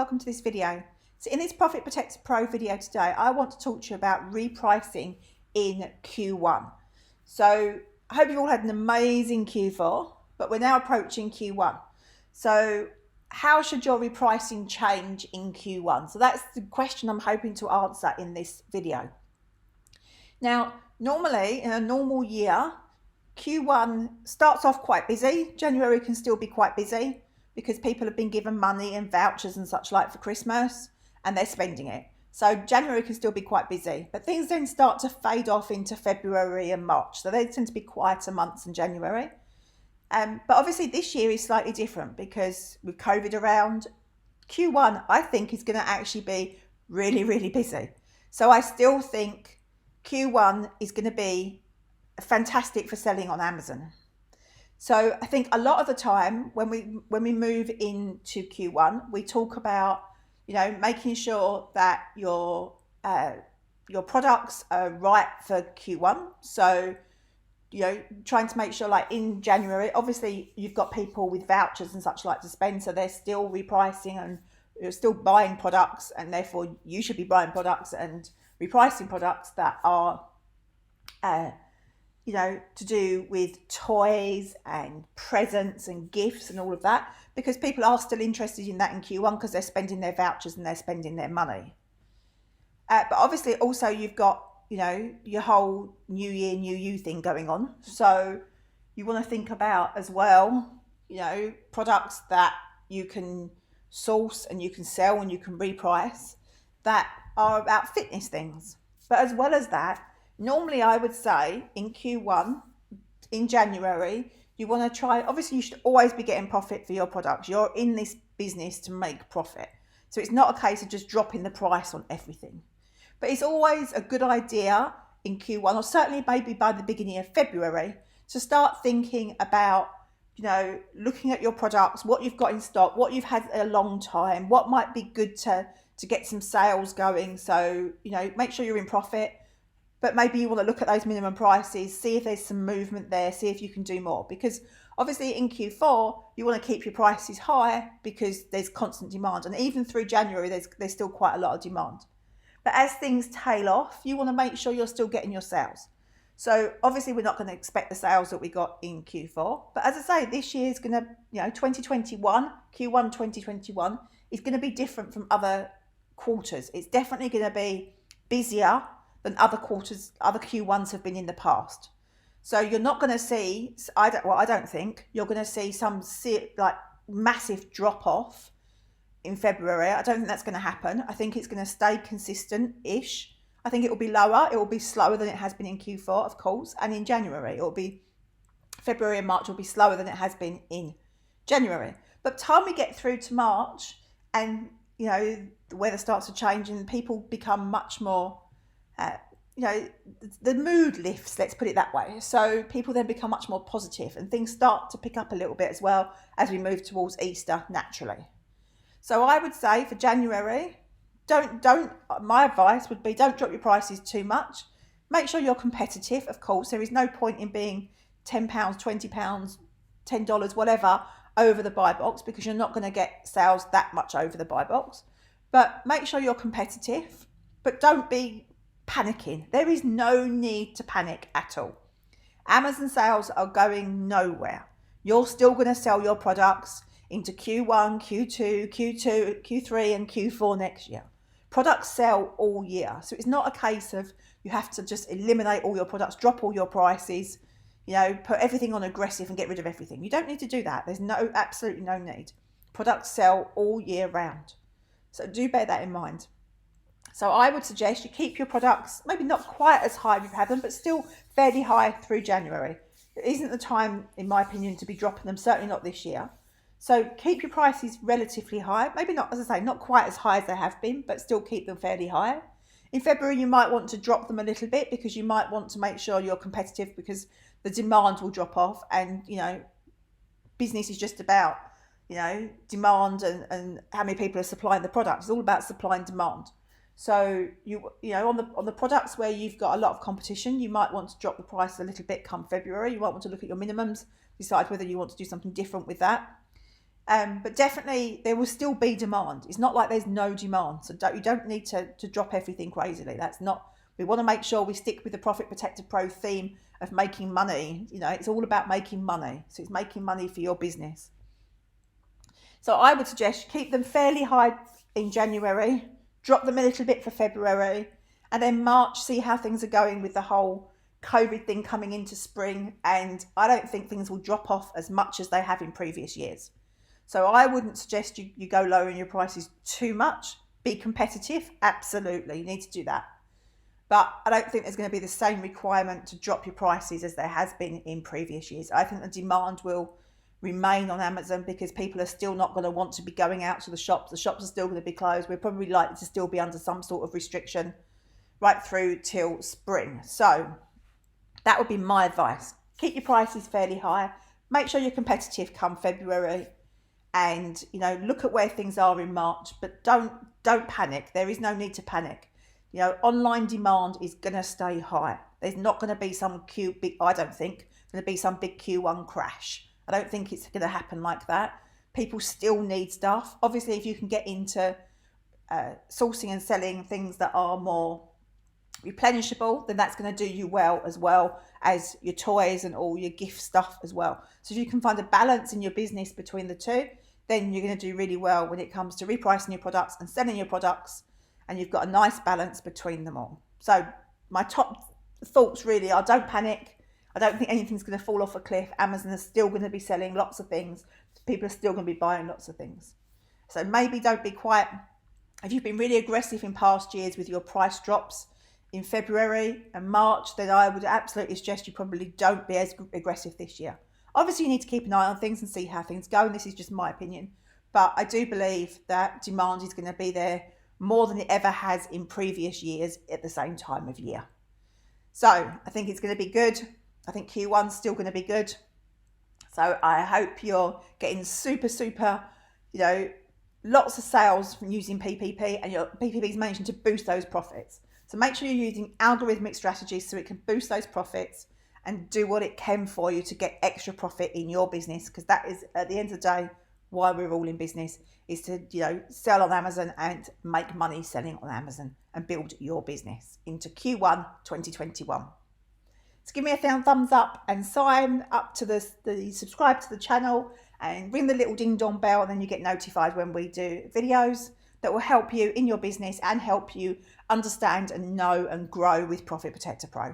welcome to this video. So in this Profit Protector Pro video today, I want to talk to you about repricing in Q1. So I hope you've all had an amazing Q4, but we're now approaching Q1. So how should your repricing change in Q1? So that's the question I'm hoping to answer in this video. Now, normally in a normal year, Q1 starts off quite busy. January can still be quite busy because people have been given money and vouchers and such like for Christmas and they're spending it. So January can still be quite busy, but things then start to fade off into February and March. So they tend to be quieter months in January. But obviously this year is slightly different because with COVID around, Q1 I think is going to actually be really, really busy. So I still think Q1 is going to be fantastic for selling on Amazon. So I think a lot of the time when we move into Q1, we talk about, you know, making sure that your products are right for Q1. So, you know, trying to make sure, like in January, obviously you've got people with vouchers and such like to spend, so they're still repricing and you're still buying products, and therefore you should be buying products and repricing products that are you know, to do with toys and presents and gifts and all of that, because people are still interested in that in Q1 because they're spending their vouchers and they're spending their money. But obviously also you've got, you know, your whole new year, new you thing going on. So you want to think about as well, you know, products that you can source and you can sell and you can reprice that are about fitness things. But as well as that, normally I would say in Q1, in January, you want to try, obviously you should always be getting profit for your products. You're in this business to make profit. So it's not a case of just dropping the price on everything. But it's always a good idea in Q1, or certainly maybe by the beginning of February, to start thinking about, you know, looking at your products, what you've got in stock, what you've had a long time, what might be good to get some sales going. So, you know, make sure you're in profit. But maybe you want to look at those minimum prices, see if there's some movement there, see if you can do more. Because obviously in Q4, you want to keep your prices high because there's constant demand. And even through January, there's still quite a lot of demand. But as things tail off, you want to make sure you're still getting your sales. So obviously we're not going to expect the sales that we got in Q4. But as I say, this year is going to, you know, 2021, Q1 2021 is going to be different from other quarters. It's definitely going to be busier than other quarters, other Q1s have been in the past. So you're not going to see, I don't think you're going to see some like massive drop off in February. I don't think that's going to happen. I think it's going to stay consistent-ish. I think it will be lower. It will be slower than it has been in Q4, of course. And in January, it will be, February and March will be slower than it has been in January. But by the time we get through to March and, you know, the weather starts to change and people become much more, you know, the mood lifts, let's put it that way. So people then become much more positive and things start to pick up a little bit as well as we move towards Easter naturally. So I would say for January, my advice would be don't drop your prices too much. Make sure you're competitive, of course. There is no point in being £10, £20, $10, whatever, over the buy box because you're not going to get sales that much over the buy box. But make sure you're competitive, but don't be panicking. There is no need to panic at all. Amazon sales are going nowhere. You're still going to sell your products into Q1, Q2, Q3 and Q4 next year. Products sell all year. So it's not a case of you have to just eliminate all your products, drop all your prices, you know, put everything on aggressive and get rid of everything. You don't need to do that. There's absolutely no need. Products sell all year round. So do bear that in mind. So I would suggest you keep your products maybe not quite as high as you've had them, but still fairly high through January. It isn't the time, in my opinion, to be dropping them, certainly not this year. So keep your prices relatively high. Maybe not, as I say, not quite as high as they have been, but still keep them fairly high. In February, you might want to drop them a little bit because you might want to make sure you're competitive because the demand will drop off. And, you know, business is just about, you know, demand and how many people are supplying the product. It's all about supply and demand. So you know, on the products where you've got a lot of competition, you might want to drop the price a little bit come February. You might want to look at your minimums, decide whether you want to do something different with that. But definitely there will still be demand. It's not like there's no demand. So you don't need to drop everything crazily. That's not, we want to make sure we stick with the Profit Protector Pro theme of making money. You know, it's all about making money. So it's making money for your business. So I would suggest you keep them fairly high in January, drop them a little bit for February, and then March, see how things are going with the whole COVID thing coming into spring. And I don't think things will drop off as much as they have in previous years. So I wouldn't suggest you go lowering your prices too much. Be competitive, absolutely, you need to do that. But I don't think there's going to be the same requirement to drop your prices as there has been in previous years. I think the demand will remain on Amazon because people are still not going to want to be going out to the shops. The shops are still going to be closed. We're probably likely to still be under some sort of restriction right through till spring. So that would be my advice. Keep your prices fairly high. Make sure you're competitive come February. And, you know, look at where things are in March, but don't panic. There is no need to panic. You know, online demand is going to stay high. There's not going to be some I don't think, going to be some big Q1 crash. I don't think it's going to happen like that. People still need stuff. Obviously, if you can get into sourcing and selling things that are more replenishable, then that's going to do you well as your toys and all your gift stuff as well. So if you can find a balance in your business between the two, then you're going to do really well when it comes to repricing your products and selling your products, and you've got a nice balance between them all. So my top thoughts really are, don't panic. I don't think anything's going to fall off a cliff. Amazon is still going to be selling lots of things. People are still going to be buying lots of things. So maybe don't be quite, if you've been really aggressive in past years with your price drops in February and March, then I would absolutely suggest you probably don't be as aggressive this year. Obviously, you need to keep an eye on things and see how things go, and this is just my opinion. But I do believe that demand is going to be there more than it ever has in previous years at the same time of year. So I think it's going to be good. I think Q1's still going to be good. So I hope you're getting super, you know, lots of sales from using PPP, and your PPP is managing to boost those profits. So make sure you're using algorithmic strategies so it can boost those profits and do what it can for you to get extra profit in your business, because that is, at the end of the day, why we're all in business, is to, you know, sell on Amazon and make money selling on Amazon and build your business into Q1 2021. So give me a thumbs up and sign up to the subscribe to the channel and ring the little ding dong bell, and then you get notified when we do videos that will help you in your business and help you understand and know and grow with Profit Protector Pro.